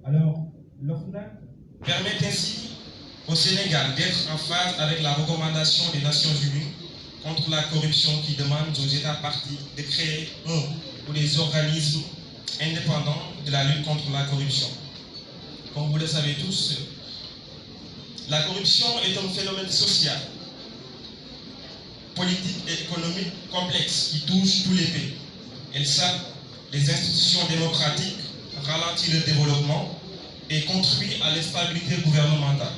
Alors, l'OFNAC permet ainsi au Sénégal d'être en phase avec la recommandation des Nations Unies contre la corruption qui demande aux États parties de créer un ou des organismes indépendants de la lutte contre la corruption. Comme vous le savez tous, la corruption est un phénomène social, politique et économique complexe qui touche tous les pays. Elle sape les institutions démocratiques, ralentit le développement et contribue à l'instabilité gouvernementale.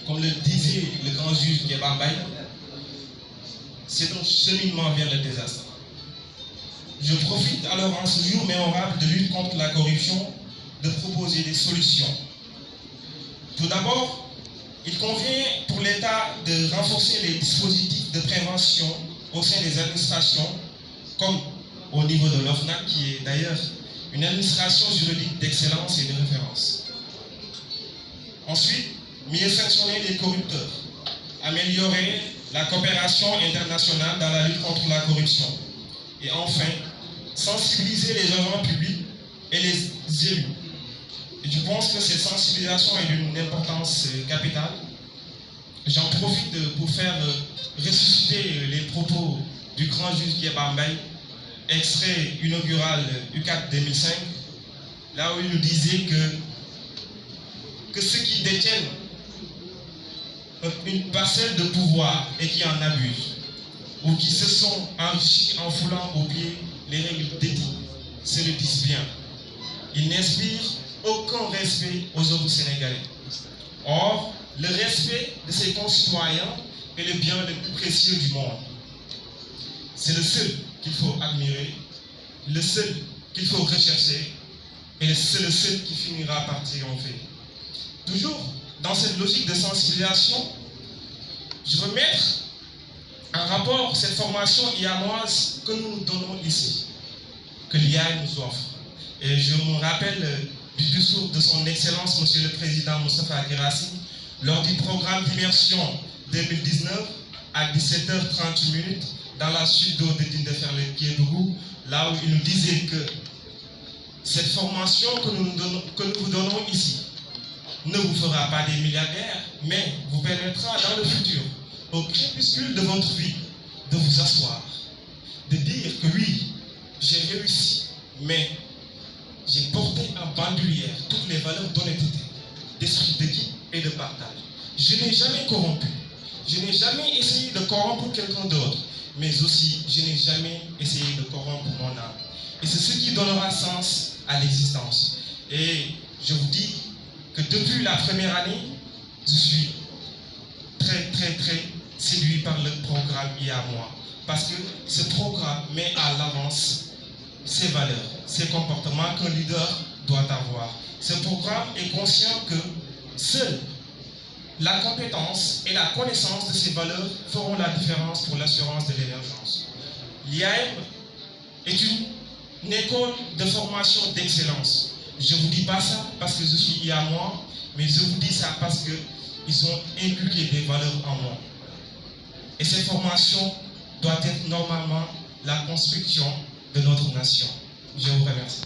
Comme le disait le grand juge Kéba Mbaye, c'est un cheminement vers le désastre. Je profite alors en ce jour mémorable de lutte contre la corruption de proposer des solutions. Tout d'abord, il convient pour l'État de renforcer les dispositifs de prévention au sein des administrations, comme au niveau de l'OFNAC, qui est d'ailleurs une administration juridique d'excellence et de référence. Ensuite, mieux sanctionner les corrupteurs, améliorer la coopération internationale dans la lutte contre la corruption. Et enfin, sensibiliser les agents publics et les élus. Et je pense que cette sensibilisation est d'une importance capitale. J'en profite pour faire ressusciter les propos du grand juge Kéba Mbaye, extrait inaugural U4 2005, là où il nous disait que ceux qui détiennent une parcelle de pouvoir et qui en abusent, ou qui se sont enrichis en foulant au pied les règles d'éthique, se le disent bien. Ils n'inspirent aucun respect aux autres Sénégalais. Or, le respect de ses concitoyens est le bien le plus précieux du monde. C'est le seul qu'il faut admirer, le seul qu'il faut rechercher, et c'est le seul qui finira par triompher. Toujours dans cette logique de sensibilisation, je veux mettre en rapport cette formation IAMOise que nous donnons ici, que l'IAI nous offre. Et je me rappelle du discours de son Excellence, Monsieur le Président Moustapha Guirassy, lors du programme d'immersion 2019 à 17h30 dans la suite d'eau de Dindeferle Kédougou, là où il nous disait que cette formation que nous vous donnons ici ne vous fera pas des milliardaires, mais vous permettra dans le futur, au crépuscule de votre vie, de vous asseoir, de dire que oui, j'ai réussi, mais j'ai porté en bandoulière toutes les valeurs d'honnêteté, d'esprit d'équipe et de partage. Je n'ai jamais corrompu, je n'ai jamais essayé de corrompre quelqu'un d'autre, mais aussi je n'ai jamais essayé de corrompre mon âme. Et c'est ce qui donnera sens à l'existence. Et je vous dis que depuis la première année, je suis très séduit par le programme IAMOA. Parce que ce programme met à l'avance ses valeurs, ses comportements qu'un leader doit avoir. Ce programme est conscient que seule la compétence et la connaissance de ces valeurs feront la différence pour l'assurance de l'émergence. L'IAM est une école de formation d'excellence. Je ne vous dis pas ça parce que je suis IAMOA, mais je vous dis ça parce qu'ils ont inculqué des valeurs en moi. Et cette formation doit être normalement la construction de notre nation. Je vous remercie.